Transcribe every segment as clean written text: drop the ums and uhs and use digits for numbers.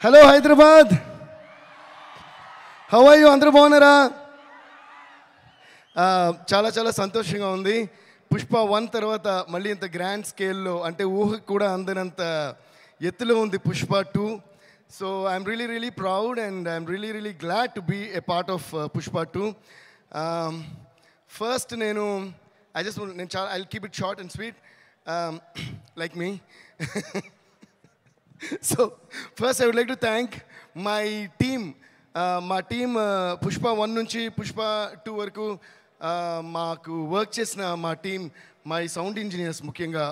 Hello Hyderabad, how are you? అందరూ బాగున్నారా? చాలా చాలా సంతోషంగా ఉంది. పుష్ప 1 తర్వాత మళ్ళీ ఇంత గ్రాండ్ స్కేల్లో, అంటే ఊహకు కూడా అందనంత ఎత్తులో ఉంది Pushpa 2. So I'm really really proud and I'm really really glad to be a part of Pushpa 2. First నేను I keep it short and sweet like me. So first I would like to thank my team. మా team Pushpa 1 నుంచి పుష్ప 2 వరకు మాకు work చేసిన మా team, my sound engineers ముఖ్యంగా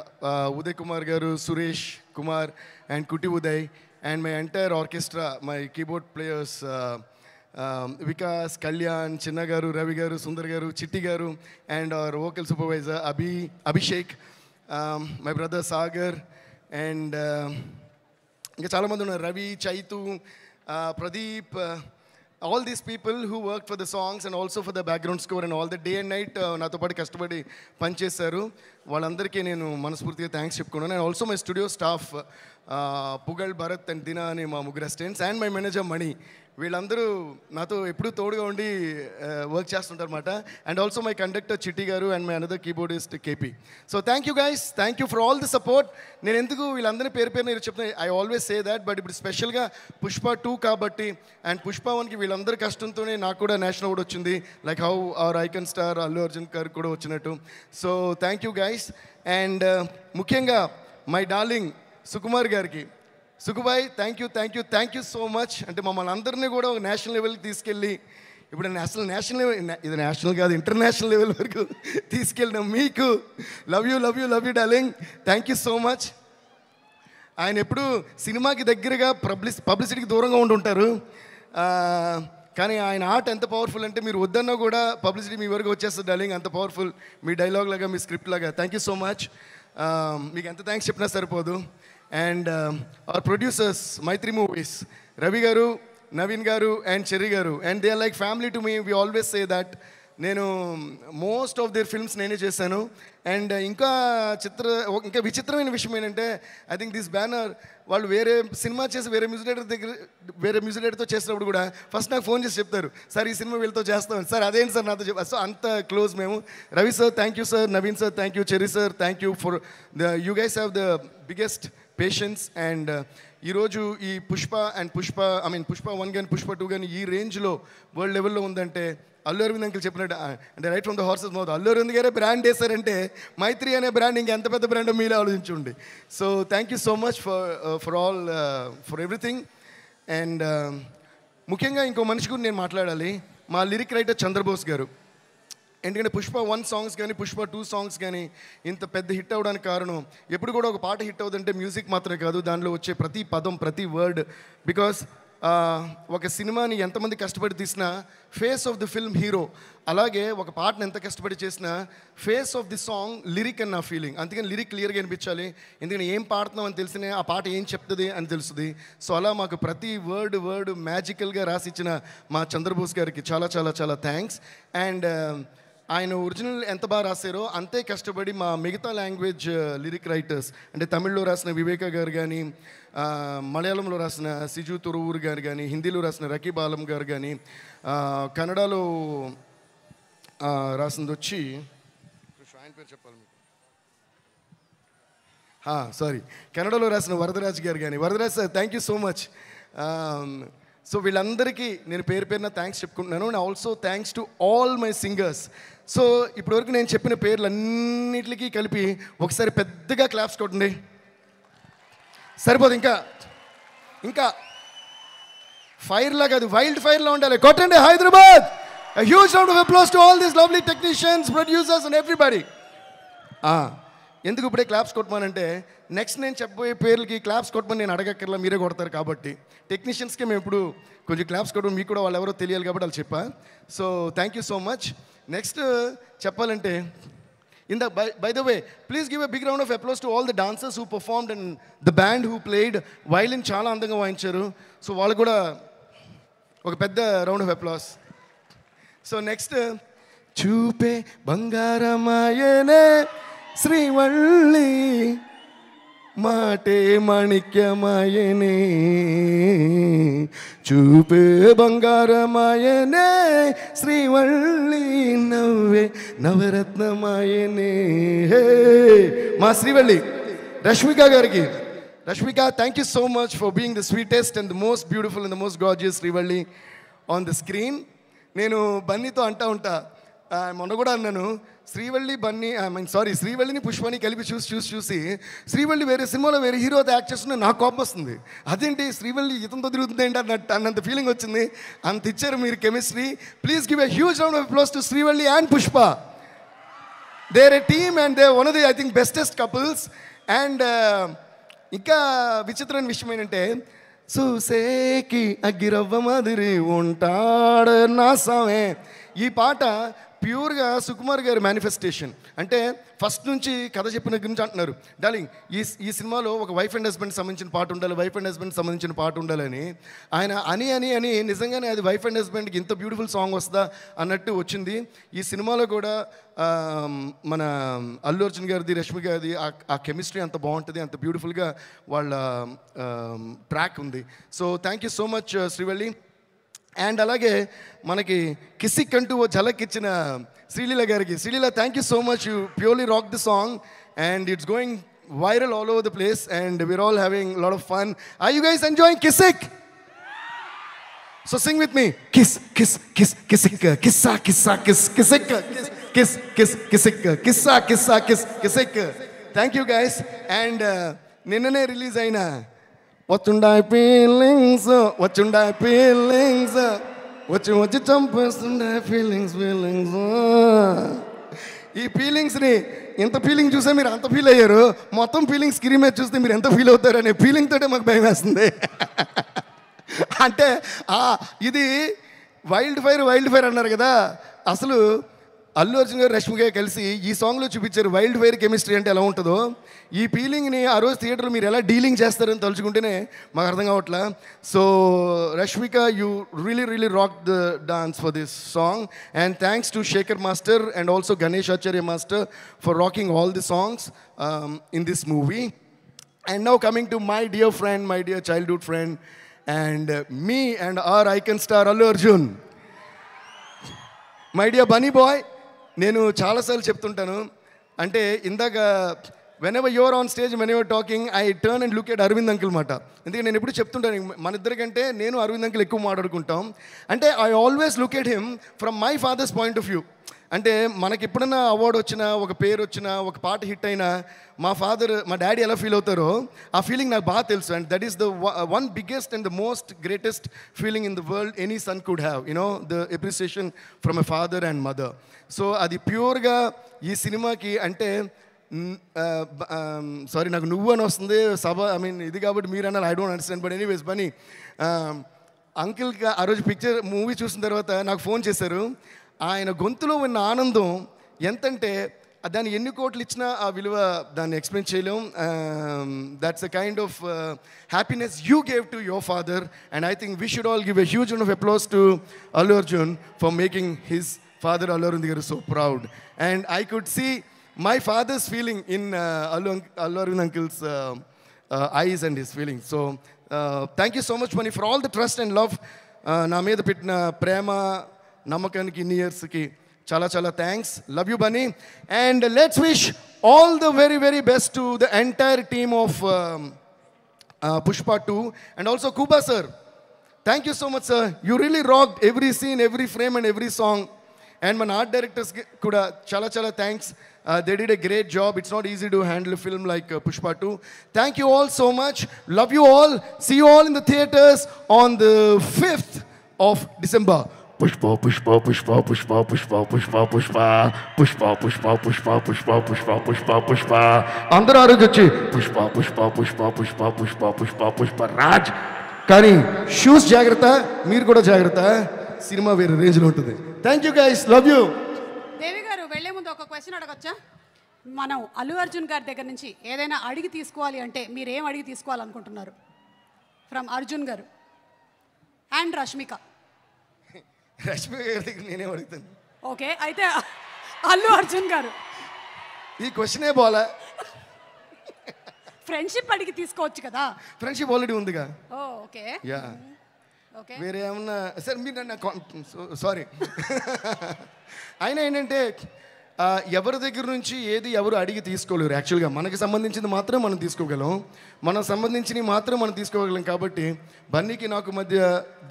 Uday Kumar garu, Suresh Kumar and Kutti Uday, and my entire orchestra, my keyboard players Vikas, Kalyan, Chinna garu, Ravi garu, Sundar garu, Chitti garu, and our vocal supervisor Abhishek, my brother Sagar, and ఇంకా చాలామంది ఉన్నారు, Ravi, Chaitu, Pradeep, all these people who work for the songs and also for the background score and all the day and night నాతో పాటు కష్టపడి పనిచేశారు. వాళ్ళందరికీ నేను మనస్ఫూర్తిగా థ్యాంక్స్ చెప్పుకున్నాను. And also my studio staff, Pugal, Bharat and Dina అని మా ముగ్గురు assistants, and my manager Mani. వీళ్ళందరూ నాతో ఎప్పుడూ తోడుగా ఉండి వర్క్ చేస్తుంటారు అనమాట. And also my conductor Chitti garu and my another keyboardist KP. So thank you guys, thank you for all the support. నేను ఎందుకు వీళ్ళందరినీ పేరు పేరు చెప్తాను, I always say that, but ఇప్పుడు స్పెషల్గా పుష్ప 2 కాబట్టి అండ్ పుష్ప 1కి వీళ్ళందరి కష్టంతోనే నాకు కూడా నేషనల్ అవార్డు వచ్చింది, like how our icon star Allu Arjun గారికి కూడా వచ్చినట్టు. So thank you guys. And ముఖ్యంగా మై డార్లింగ్ సుకుమార్ గారికి, Sukubai, thank you so much. అంటే మమ్మల్ని అందరినీ కూడా ఒక నేషనల్ లెవెల్కి తీసుకెళ్ళి, ఇప్పుడు నేషనల్ లెవెల్, ఇది నేషనల్ కాదు ఇంటర్నేషనల్ లెవెల్ వరకు తీసుకెళ్ళినాం. మీకు love you darling, thank you so much. ఆయన ఎప్పుడు సినిమాకి దగ్గరగా పబ్లిసిటీకి దూరంగా ఉంటుంటారు, కానీ ఆయన ఆర్ట్ ఎంత పవర్ఫుల్ అంటే మీరు వద్దన్నా కూడా పబ్లిసిటీ మీ వరకు వచ్చేస్తుంది డార్లింగ్, అంత పవర్ఫుల్ మీ డైలాగ్ లాగా, మీ స్క్రిప్ట్ లాగా. Thank you so much. మీకు ఎంత థ్యాంక్స్ చెప్పినా సరిపోదు. And our producers, Mythri Movies, Ravi garu, Naveen garu and Cherry garu, and they are like family to me. We always say that. నేను మోస్ట్ ఆఫ్ దేర్ ఫిల్మ్స్ నేనే చేశాను. అండ్ ఇంకా విచిత్రమైన విషయం ఏంటంటే, ఐ థింక్ దిస్ బ్యానర్ వాళ్ళు వేరే సినిమా చేసి వేరే మ్యూజిక్ డైరెక్టర్తో చేసినప్పుడు కూడా ఫస్ట్ నాకు ఫోన్ చేసి చెప్తారు, సార్ ఈ సినిమా వీళ్ళతో చేస్తాం సార్, అదేంటి సార్ నాతో చెప్పారు. సో అంత క్లోజ్ మేము. Ravi sir thank you sir, Naveen sir thank you, cherry sir thank you for you guys have the biggest patience. And ఈరోజు ఈ పుష్ప 1 కానీ పుష్ప 2 కానీ ఈ రేంజ్లో వరల్డ్ లెవెల్లో ఉందంటే అల్లు అరవింద్ అంకుల్ చెప్పినట్టు, అంటే right from the horse's mouth, Allu Aravind గారే బ్రాండ్ వేశారంటే మైత్రి అనే బ్రాండ్ ఇంకెంత పెద్ద బ్రాండ్ మీరే ఆలోచించండి. So thank you so much for everything. And ముఖ్యంగా ఇంకో మనిషి గురించి నేను మాట్లాడాలి, మా లిరిక్ రైటర్ చంద్రబోస్ గారు. ఎందుకంటే పుష్ప 1 సాంగ్స్ కానీ పుష్ప 2 సాంగ్స్ కానీ ఇంత పెద్ద హిట్ అవ్వడానికి కారణం, ఎప్పుడు కూడా ఒక పాట హిట్ అవుతుందంటే మ్యూజిక్ మాత్రమే కాదు, దానిలో వచ్చే ప్రతి పదం, ప్రతి వర్డ్. బికాస్ ఒక సినిమాని ఎంతమంది కష్టపడి తీసినా face of the film hero, అలాగే ఒక పాటను ఎంత కష్టపడి చేసినా face of the song lyric అని నా ఫీలింగ్. అందుకని లిరిక్ క్లియర్గా అనిపించాలి, ఎందుకంటే ఏం పాడుతున్నాం అని తెలిసినే ఆ పాట ఏం చెప్తుంది అని తెలుస్తుంది. సో అలా మాకు ప్రతి వర్డ్ మ్యాజికల్గా రాసిచ్చిన మా చంద్రబోస్ గారికి చాలా చాలా చాలా థ్యాంక్స్. అండ్ ఆయన ఒరిజినల్ ఎంత బాగా రాశారో అంతే కష్టపడి మా మిగతా లాంగ్వేజ్ లిరిక్ రైటర్స్, అంటే తమిళ్లో రాసిన వివేక గారు కానీ, మలయాళంలో రాసిన సిజు తురువూరు గారు కానీ, హిందీలో రాసిన రకీబ్ ఆలం గారు కానీ, కన్నడలో రాసింది వచ్చి ఆయన పేరు చెప్పాలి మీకు, సారీ, కన్నడలో రాసిన వరదరాజ్ గారు కానీ. Varadaraj sir thank you so much. So వీళ్ళందరికీ నేను పేరు పేరున థ్యాంక్స్ చెప్పుకుంటున్నాను. And also thanks to all my singers. So ఇప్పటివరకు నేను చెప్పిన పేర్లన్నిటికీ కలిపి ఒకసారి పెద్దగా క్లాప్స్ కొట్టండి. సరిపోదు, ఇంకా ఫైర్లా కాదు, వైల్డ్ ఫైర్లా ఉండాలి. కొట్టండి Hyderabad. A huge round of applause to all these lovely technicians, producers and everybody. ఎందుకు ఇప్పుడే క్లాప్స్ కొట్టమనంటే, నెక్స్ట్ నేను చెప్పబోయే పేర్లకి క్లాప్స్ కొట్టమని నేను అడగక్కర్లా, మీరే కొడతారు కాబట్టి. టెక్నీషియన్స్కి మేము ఇప్పుడు కొంచెం క్లాప్స్ కొట్టడం, మీకు కూడా వాళ్ళు ఎవరో తెలియాలి కాబట్టి వాళ్ళు చెప్పా. So thank you so much. Next చెప్పాలంటే, by the way, please give a big round of applause to all the dancers who performed and the band who played. Violin చాలా అందంగా వాయించారు. సో వాళ్ళు కూడా ఒక పెద్ద round of applause. So next, చూపే బంగారమాయనే శ్రీవల్లి మాటే మాణిక్యమాయనే చూపే బంగారమాయనే శ్రీవల్లి నవ్వే నవరత్నమాయనే. మా శ్రీవల్లి రష్మిక గారికి, Rashmika, thank you so much for being the sweetest and the most beautiful and the most gorgeous Srivalli on the screen. నేను బన్నీతో అంటా ఉంటా, మొన్న కూడా అన్నాను, శ్రీవల్లి బన్నీ శ్రీవల్లిని పుష్పని కలిపి చూసి శ్రీవల్లి వేరే సినిమాలో వేరే హీరోతో యాక్ట్ చేస్తున్నా నాకు కోపం వస్తుంది. అదేంటి శ్రీవల్లి ఇతంతో తిరుగుతుంది ఏంటి అన్నంత ఫీలింగ్ వచ్చింది. అంత ఇచ్చారు మీరు chemistry. Please give a huge round of applause to Srivalli and Pushpa. They are a team and they one of the I think bestest couples. And ఇంకా విచిత్రమైన విషయం ఏంటంటే, చూసేకి అగ్గిరవ్వ మాదిరి ఉంటాడు నా సామే, ఈ పాట ప్యూర్గా సుకుమార్ గారి మేనిఫెస్టేషన్. అంటే ఫస్ట్ నుంచి కథ చెప్పిన గురించి అంటున్నారు, డార్లింగ్ ఈ సినిమాలో ఒక వైఫ్ అండ్ హస్బెండ్ సంబంధించిన పాట ఉండాలి, వైఫ్ అండ్ హస్బెండ్ సంబంధించిన పాట ఉండాలని ఆయన అని నిజంగానే అది వైఫ్ అండ్ హస్బెండ్కి ఇంత బ్యూటిఫుల్ సాంగ్ వస్తుందా అన్నట్టు వచ్చింది. ఈ సినిమాలో కూడా మన అల్లు అర్జున్ గారిది రష్మి గారిది ఆ కెమిస్ట్రీ అంత బాగుంటుంది, అంత బ్యూటిఫుల్గా వాళ్ళ ట్రాక్ ఉంది. So thank you so much Srivalli. And అలాగే మనకి కిసిక్ అంటూ ఓ ఝలక్ ఇచ్చిన శ్రీలీల గారికి, Sreeleela thank you so much, you purely rock the song and it's going viral all over the place and we're all having a lot of fun. Are you guys enjoying Kisik? So sing with me. Kiss, kiss, kiss, kissika, kissa, kissa, kiss, kissika, kiss, kiss, kissika, kissa, kissa, kiss, kissika. Thank you guys. And నిన్ననే release అయిన వచ్చుండాయి feelings వచ్చి చంపేస్తుండాయి feelings. ఈ ఫీలింగ్స్ని ఎంత feeling చూసే మీరు అంత feel అయ్యారు, మొత్తం ఫీలింగ్ స్క్రీన్ మీద చూస్తే మీరు ఎంత ఫీల్ అవుతారు అనే ఫీలింగ్ తోటే మాకు భయం వేస్తుంది. అంటే ఇది వైల్డ్ ఫైర్ అన్నారు కదా, అసలు అల్లు అర్జున్ గారు రష్మిక కలిసి ఈ సాంగ్లో చూపించారు వైల్డ్ ఫైర్ కెమిస్ట్రీ అంటే ఎలా ఉంటుందో. ఈ ఫీలింగ్ని ఆ రోజు థియేటర్లో మీరు ఎలా డీలింగ్ చేస్తారని తలుచుకుంటేనే మాకు అర్థం కావట్లా. So Rashmika, you really rock the dance for this song and thanks to Shekhar master and also Ganesh Acharya master for rocking all the songs in this movie. And now coming to my dear friend, my dear childhood friend and me and our icon star Allu Arjun, my dear Bunny boy. నేను చాలాసార్లు చెప్తుంటాను, అంటే ఇందాక whenever you're on stage, when you're talking, I turn and look at Aravind uncle మాట. ఎందుకంటే నేను ఎప్పుడు చెప్తుంటాను, మన ఇద్దరికంటే నేను అరవింద్ అంకుల్ ఎక్కువ మాట్లాడుకుంటాం. అంటే I always look at him from my father's point of view. అంటే మనకి ఎప్పుడైనా అవార్డు వచ్చినా, ఒక పేరు వచ్చినా, ఒక పాట హిట్ అయినా మా డాడీ ఎలా ఫీల్ అవుతారో ఆ ఫీలింగ్ నాకు బాగా తెలుసు. And that is the one biggest and the most greatest feeling in the world any son could have, the appreciation from a father and mother. So అది ప్యూర్గా ఈ సినిమాకి అంటే సారీ నాకు నువ్వు అని వస్తుంది ఇది కాబట్టి మీరు అన్నారు, I don't understand. But anyways Bunny అంకిల్కి ఆ రోజు మూవీ చూసిన తర్వాత నాకు ఫోన్ చేశారు. ఆయన గొంతులో ఉన్న ఆనందం ఎంతంటే దాన్ని ఎన్ని కోట్లు ఇచ్చినా ఆ విలువ దాన్ని ఎక్స్ప్లెయిన్ చేయలేం. That's a kind of happiness you gave to your father and I think we should all give a huge round of applause to Allu Arjun for making his father Allu Arvind garu so proud. And I could see my father's feeling in Allu Arvind uncle's eyes and his feelings. So thank you so much Mani for all the trust and love na meeda pettina prema namakaniki in years ki chala thanks. Love you Bunny. And let's wish all the very best to the entire team of Pushpa 2 and also Kuba sir. Thank you so much sir, you really rocked every scene, every frame and every song. And my art directors kuda chala thanks. They did a great job. It's not easy to handle a film like Pushpa 2. Thank you all so much. Love you all. See you all in the theaters on the 5th of December. Pushpa, Pushpa, Pushpa, Pushpa, Pushpa, Pushpa, Pushpa, Pushpa, Pushpa, Pushpa, Pushpa, Pushpa, Pushpa, Pushpa. Andaru arogochi Pushpa, Pushpa, Pushpa, Pushpa, Pushpa, Pushpa, Pushpa, Raj. Kani shoes jagrata, meer kuda jagrata. సినిమా వేరే రేంజ్లో ఉంటుంది. Thank you guys, love you. Devi garu వెళ్లే ముందు ఒక question అడగొచ్చా? మనం అల్లు అర్జున్ గారి దగ్గర నుంచి ఏదైనా అడిగి తీసుకోవాలి అంటే మీరు ఏం అడిగి తీసుకోవాలనుకుంటున్నారు? ఫ్రమ్ అర్జున్ గారు అండ్ రష్మిక. రష్మిక గారి దగ్గర నేనేం అడుగుతాను? ఓకే, అయితే అల్లు అర్జున్ గారు ఈ క్వశ్చనే పోలా. ఫ్రెండ్షిప్ అడిగి తీసుకోవచ్చు కదా. ఫ్రెండ్షిప్ ఆల్రెడీ ఉందిగా. ఓ ఓకే. యా. ఓకే. వేరే ఏమన్నా సార్ మీరు నన్ను సారీ. అయినా ఏంటంటే ఎవరి దగ్గర నుంచి ఏది ఎవరు అడిగి తీసుకోలేరు. యాక్చువల్గా మనకి సంబంధించింది మాత్రం మనం తీసుకోగలం, మనం సంబంధించినవి మాత్రం మనం తీసుకోగలం. కాబట్టి బన్నీకి నాకు మధ్య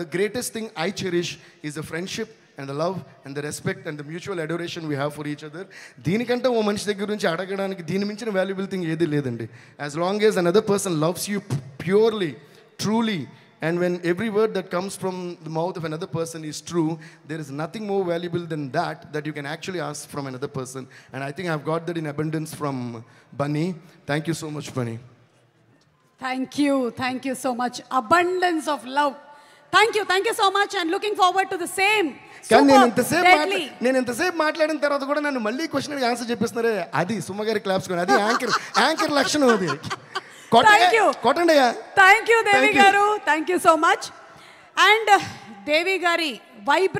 the greatest thing I cherish is the friendship and the love and the respect and the mutual adoration we have for each other. దీనికంటే ఓ మనిషి దగ్గర నుంచి అడగడానికి దీని మించిన వాల్యుబుల్ థింగ్ ఏది లేదండి. As long as another person loves you purely, truly, and when every word that comes from the mouth of another person is true, there is nothing more valuable than that you can actually ask from another person. And I think I've got that in abundance from Bunny. Thank you so much, Bunny. Thank you so much. Abundance of love. Thank you so much, and looking forward to the same. కానీ నేను ఇంతసేపు మాట్లాడిన తర్వాత కూడా నన్ను మళ్ళీ question answer చెప్పిస్తున్నారే, అది సుమ్మగారి claps అది యాంకర్ లక్షణం. అది కొట్టండి. Thank you Devi garu, thank you so much. And Devi గారి వైబ్రెంట్